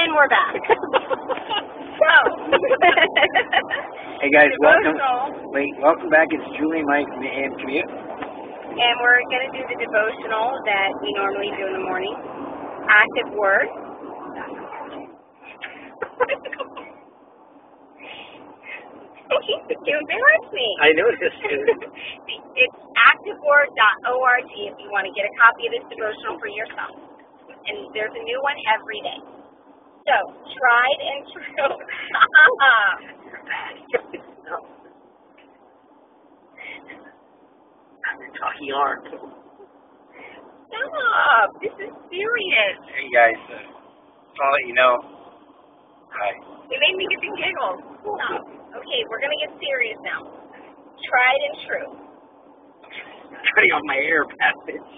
And we're back. So. Hey guys, welcome. Devotional. Welcome back. It's Julie and Mike from the AM Commute. And we're going to do the devotional that we normally do in the morning. Active Word. You embarrassed me. I noticed. It's activeword.org if you want to get a copy of this devotional for yourself. And there's a new one every day. So, tried and true. Talking arm. Stop. This is serious. Hey guys, I'll let you know. Hi. You made me get the giggles. Stop. Okay, we're going to get serious now. Tried and true. Cutting off my hair, passage.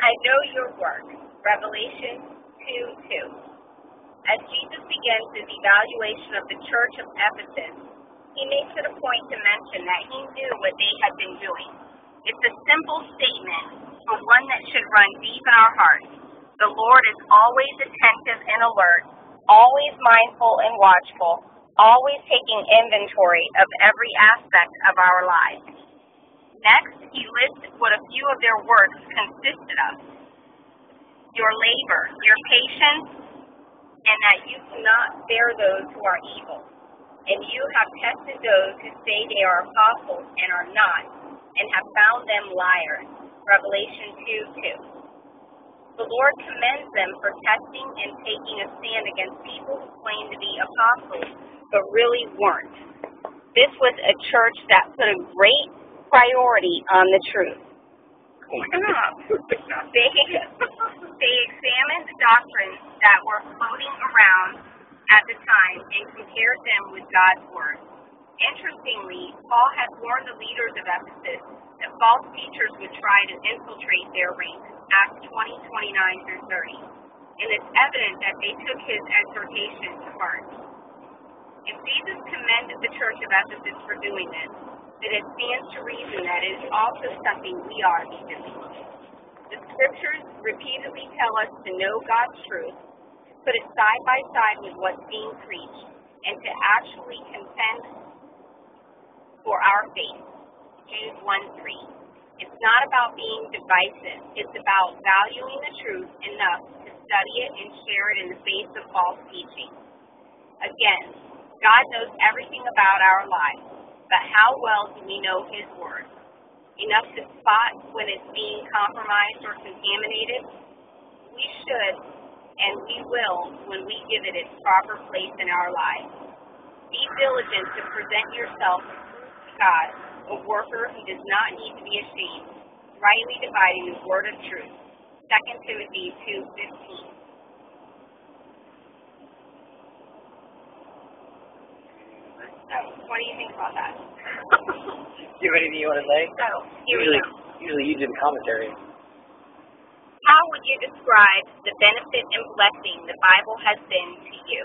I know your work. Revelation 2:2. As Jesus begins his evaluation of the church of Ephesus, he makes it a point to mention that he knew what they had been doing. It's a simple statement, but one that should run deep in our hearts. The Lord is always attentive and alert, always mindful and watchful, always taking inventory of every aspect of our lives. Next, he lists what a few of their works consisted of. Your labor, your patience, and that you cannot bear those who are evil. And you have tested those who say they are apostles and are not, and have found them liars. Revelation 2:2. The Lord commends them for testing and taking a stand against people who claim to be apostles, but really weren't. This was a church that put a great priority on the truth. They examined the doctrines that were floating around at the time and compared them with God's Word. Interestingly, Paul had warned the leaders of Ephesus that false teachers would try to infiltrate their ranks, Acts 20:29-30. And it's evident that they took his exhortation to heart. If Jesus commended the church of Ephesus for doing this, then it stands to reason that it is also something we ought to be doing. The scriptures repeatedly tell us to know God's truth, put it side by side with what's being preached, and to actually contend for our faith. Jude 1:3. It's not about being divisive. It's about valuing the truth enough to study it and share it in the face of false teaching. Again, God knows everything about our lives, but how well do we know His Word? Enough to spot when it's being compromised or contaminated? We should, and we will, when we give it its proper place in our lives. Be diligent to present yourself to God, a worker who does not need to be ashamed, rightly dividing the word of truth. 2 Timothy 2:15. So, what do you think about that? Do you have anything you want to say? So, here we go. Usually you do the commentary. How would you describe the benefit and blessing the Bible has been to you?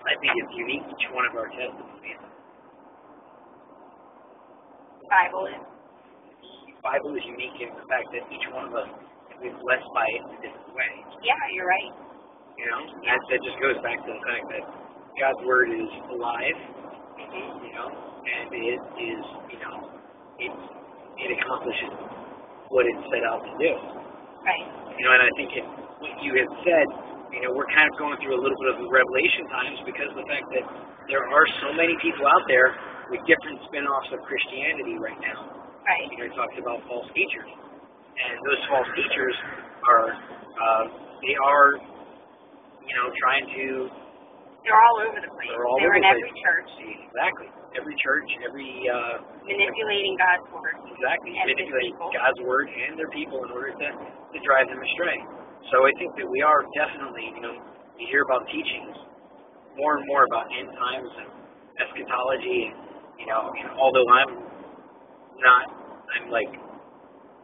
I think it's unique, each one of our testimonies. The Bible is. The Bible is unique in the fact that each one of us has been blessed by it in a different way. Yeah, you're right. You know, that just goes back to the fact that God's Word is alive, you know, and it is, you know, it accomplishes what it's set out to do. Right. You know, and I think what you have said, you know, we're kind of going through a little bit of the revelation times because of the fact that there are so many people out there with different spin-offs of Christianity right now. Right. You know, he talks about false teachers. And those false teachers are, they are, you know, trying to... They're all over the place. They're in every church. Exactly. Every church, manipulating God's Word. Exactly. Manipulating God's Word and their people in order to drive them astray. So I think that we are definitely, you know, you hear about teachings more and more about end times and eschatology, and, you know, although I'm like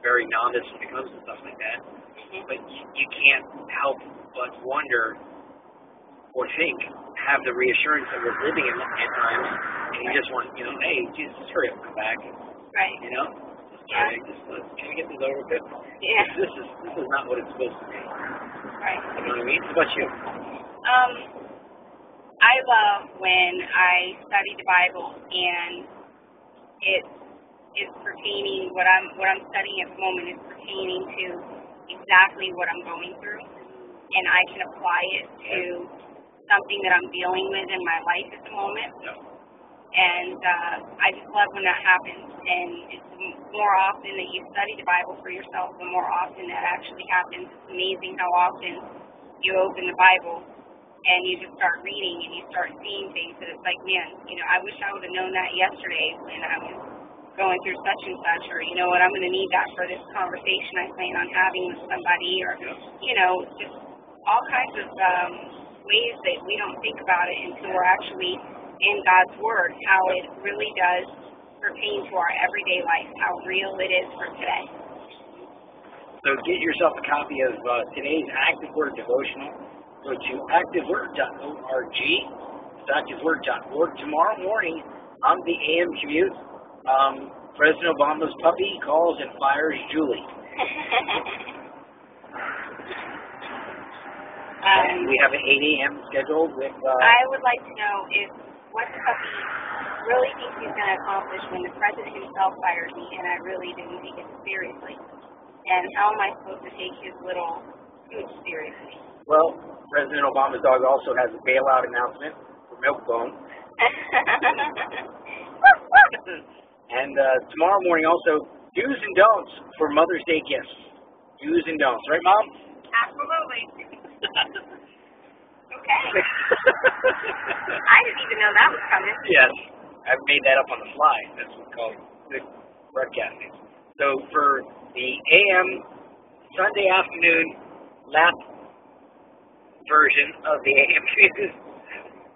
very novice when it comes to stuff like that, but you can't help but wonder or think, have the reassurance that we're living in end times, and you just want, you know, hey, Jesus, hurry up, come back. Right. You know? Can we get this over with? Yeah. This is not what it's supposed to be. Right. You know what I me. How about you? I love when I study the Bible and it is pertaining what I'm studying at the moment is pertaining to exactly what I'm going through, and I can apply it to something that I'm dealing with in my life at the moment. Yeah. And I just love when that happens. And it's more often that you study the Bible for yourself, the more often that actually happens. It's amazing how often you open the Bible and you just start reading and you start seeing things that it's like, man, I wish I would have known that yesterday when I was going through such and such, or you know what, I'm going to need that for this conversation I plan on having with somebody, or just all kinds of ways that we don't think about it until we're actually in God's Word, how it really does pertain to our everyday life, how real it is for today. So get yourself a copy of today's Active Word devotional. Go to activeword.org. It's activeword.org. Tomorrow morning on the AM commute, President Obama's puppy calls and fires Julie. And we have an 8 a.m. scheduled with... I would like to know what the puppy really thinks he's going to accomplish when the president himself fires me and I really didn't take it seriously. And how am I supposed to take his little hooch seriously? Well, President Obama's dog also has a bailout announcement for Milkbone. And tomorrow morning also, do's and don'ts for Mother's Day gifts. Do's and don'ts. Right, Mom? Absolutely. Okay. I didn't even know that was coming. Yes. I've made that up on the fly. That's what's called the broadcasting. So for the AM Sunday afternoon lap version of the AM news,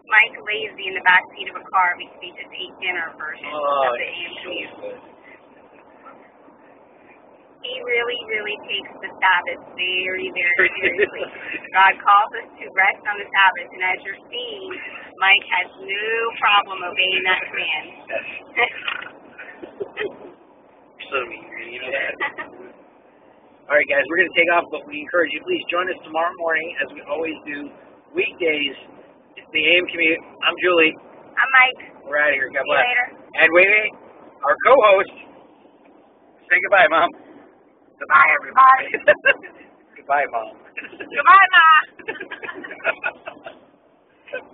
Mike lazy in the back seat of a car because he just ate dinner version of the AM news. He really, really takes the Sabbath very, very seriously. God calls us to rest on the Sabbath, and as you're seeing, Mike has no problem obeying that command. So mean, you know that. All right, guys, we're going to take off, but we encourage you, please join us tomorrow morning, as we always do, weekdays. It's the AM commute. I'm Julie. I'm Mike. We're out of here. God bless. See you later. And wait, our co-host. Say goodbye, Mom. Goodbye, everybody. Goodbye, Mom. Goodbye, Ma.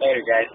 Later, guys.